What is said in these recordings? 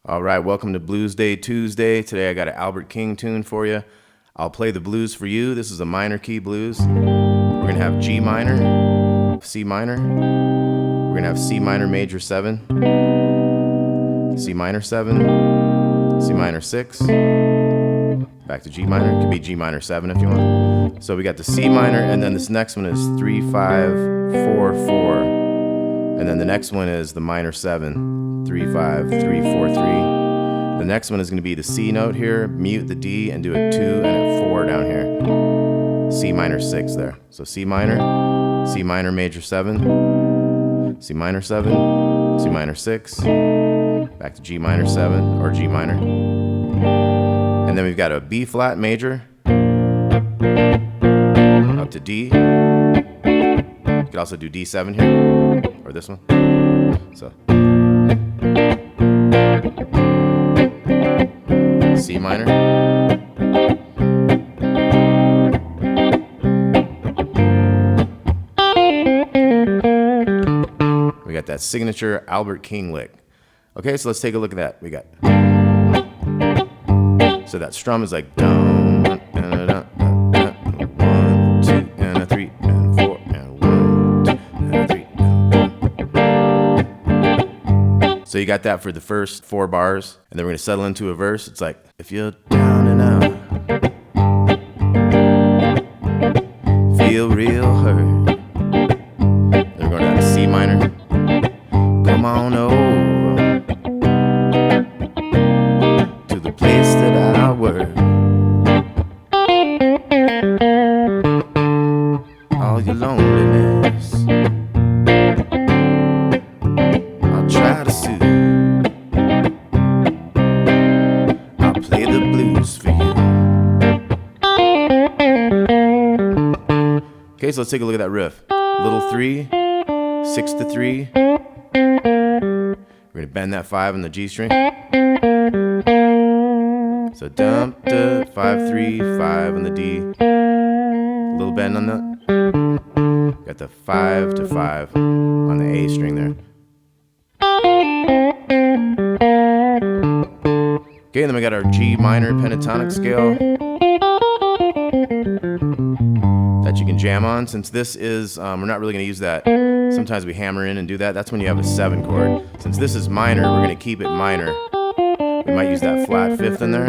All right, welcome to Bluesday Tuesday. Today I got an Albert King tune for you. I'll play the blues for you. This is a minor key blues. We're gonna have G minor, C minor. We're gonna have C minor major 7, C minor 7, C minor 6, back to G minor. It could be G minor 7 if you want. So we got the C minor, and then this next one is 3, 5, 4, 4. And then the next one is the minor 7, 3, 5, 3, 4, 3. The next one is going to be the C note here, mute the D, and do a 2 and a 4 down here. C minor 6 there. So C minor major 7, C minor 7, C minor 6, back to G minor 7, or G minor. And then we've got a B flat major, up to D. You could also do D7 here, or this one. So C minor, we got that signature Albert King lick. Okay, so let's take a look at that. We got, so that strum is like dum, dun, dun, dun, 1, 2, and a 3, and 4, and 1, 2, and a 3. So you got that for the first 4 bars, and then we're gonna settle into a verse. It's like, if you're down and out, feel real hurt. Then we're going down to C minor. Come on over to the place that I work. All your loneliness, I'll try to soothe. I'll play the blues for you. Okay, so let's take a look at that riff. Little 3, 6 to 3. We're gonna bend that 5 on the G string. So dump to 5, 3, 5 on the D. Little bend on that. Got the 5 to 5 on the A string there. Okay, then we got our G minor pentatonic scale that you can jam on. Since this is, we're not really going to use that. Sometimes we hammer in and do that. That's when you have a 7 chord. Since this is minor, we're going to keep it minor. We might use that flat 5th in there.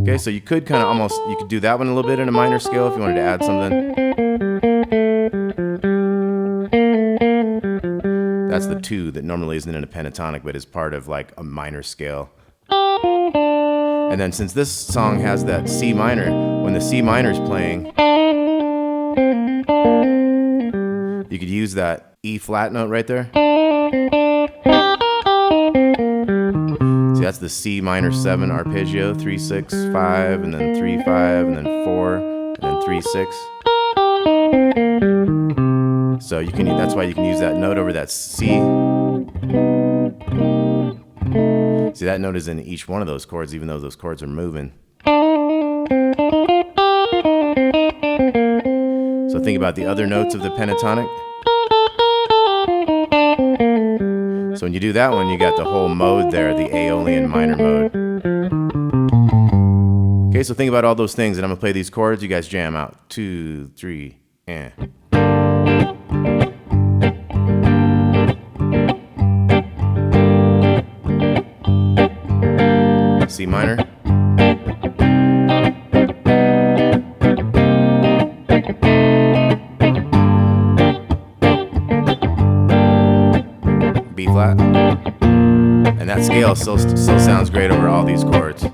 Okay, so you could kind of almost, you could do that one a little bit in a minor scale if you wanted to add something. That's the 2 that normally isn't in a pentatonic, but is part of like a minor scale. And then since this song has that C minor, when the C minor is playing, you could use that E flat note right there. See, that's the C minor 7 arpeggio, 3, 6, 5, and then 3, 5, and then 4, and then 3, 6. So you can, that's why you can use that note over that C. See, that note is in each one of those chords, even though those chords are moving. So think about the other notes of the pentatonic. So when you do that one, you got the whole mode there, the Aeolian minor mode. Okay, so think about all those things, and I'm gonna play these chords. You guys jam out. 2, 3, and. C minor. B flat. And that scale still sounds great over all these chords.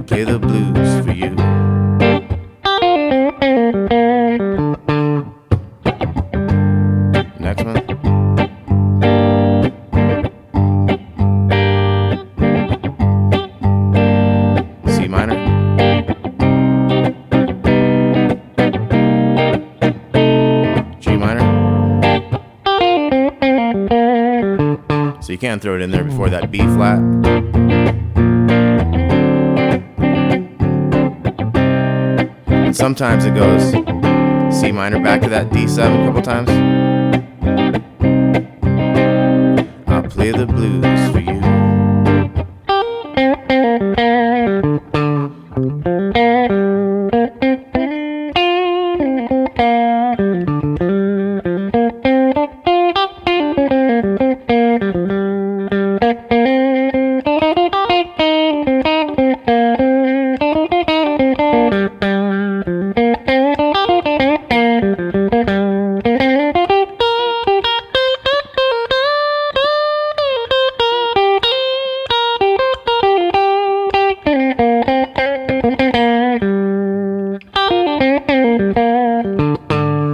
Play the blues for you. Next one. C minor. G minor. So you can throw it in there before that B flat. And sometimes it goes C minor back to that D7 a couple times. play the blues for you.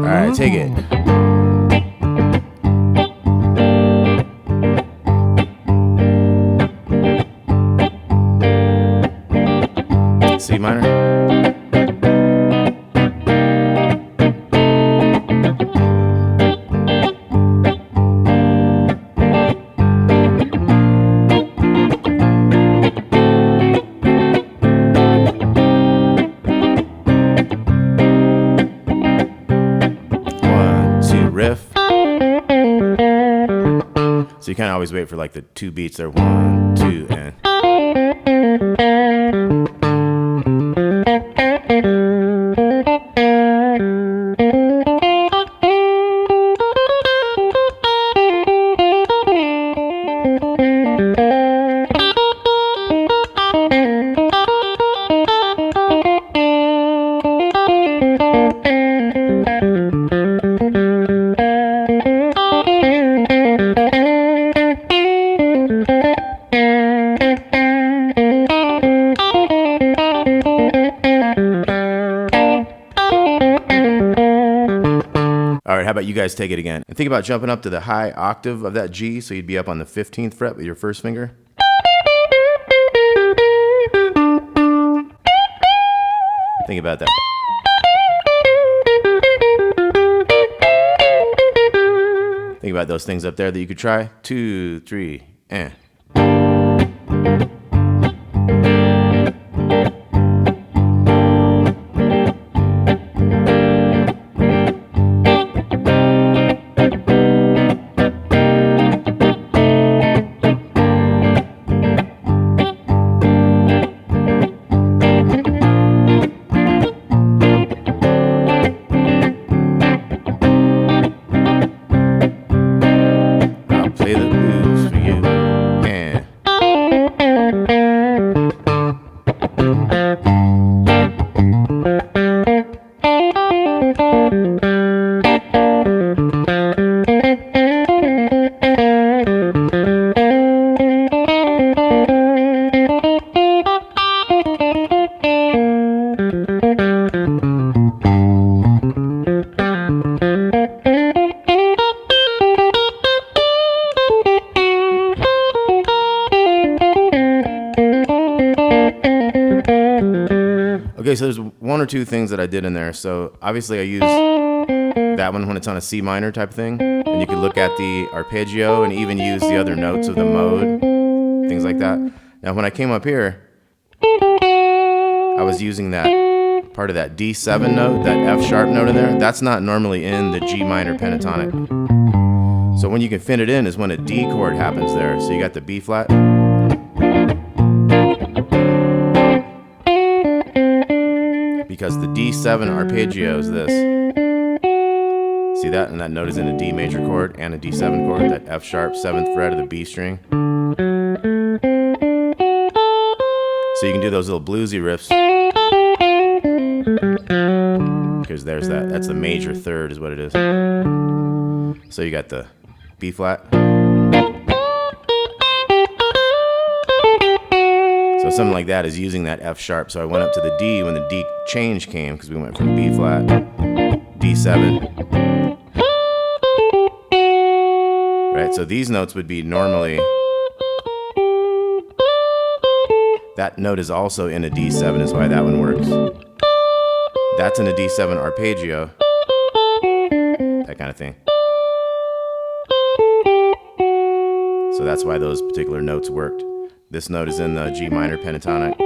Alright, take it. C minor. Riff. So you kind of always wait for like the two beats there. 1, 2, and. All right, how about you guys take it again? And think about jumping up to the high octave of that G, so you'd be up on the 15th fret with your first finger. Think about that. Think about those things up there that you could try. 2, 3, and. Play the blues for you. And okay, so there's one or two things that I did in there. So obviously I use that one when it's on a C minor type thing. And you can look at the arpeggio and even use the other notes of the mode, things like that. Now when I came up here, I was using that part of that D7 note, that F sharp note in there. That's not normally in the G minor pentatonic. So when you can fit it in is when a D chord happens there. So you got the B flat. Because the D7 arpeggio is this. See that? And that note is in a D major chord and a D7 chord, that F sharp 7th fret of the B string. So you can do those little bluesy riffs. Because there's that. That's the major third is what it is. So you got the B flat. So something like that is using that F sharp. So I went up to the D when the D change came, because we went from B flat, D7. Right, so these notes would be normally, that note is also in a D7 is why that one works. That's in a D7 arpeggio, that kind of thing. So that's why those particular notes worked. This note is in the G minor pentatonic.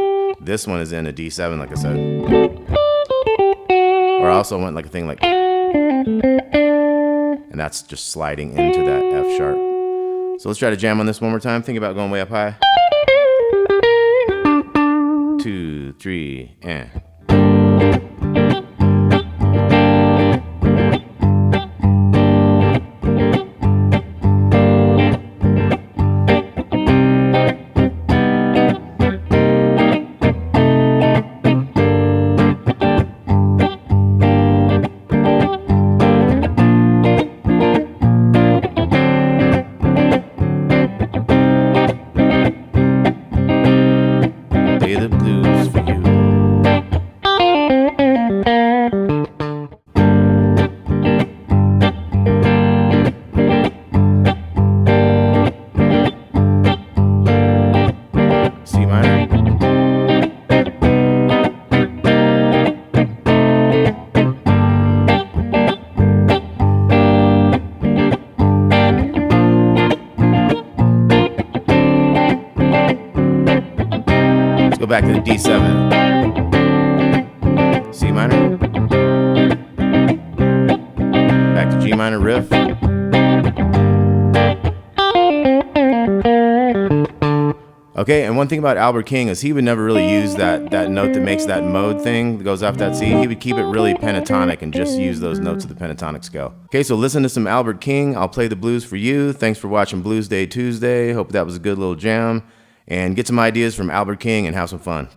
This one is in a D7, like I said. Or I also went like a thing like, and that's just sliding into that F sharp. So let's try to jam on this one more time. Think about going way up high. 2, 3, and. The blues for you. C minor. Let's go back to the D7. C minor. Back to G minor riff. Okay, and one thing about Albert King is he would never really use that note that makes that mode thing that goes off that C. He would keep it really pentatonic and just use those notes of the pentatonic scale. Okay, so listen to some Albert King. I'll play the blues for you. Thanks for watching Bluesday Tuesday. Hope that was a good little jam. And get some ideas from Albert King and have some fun.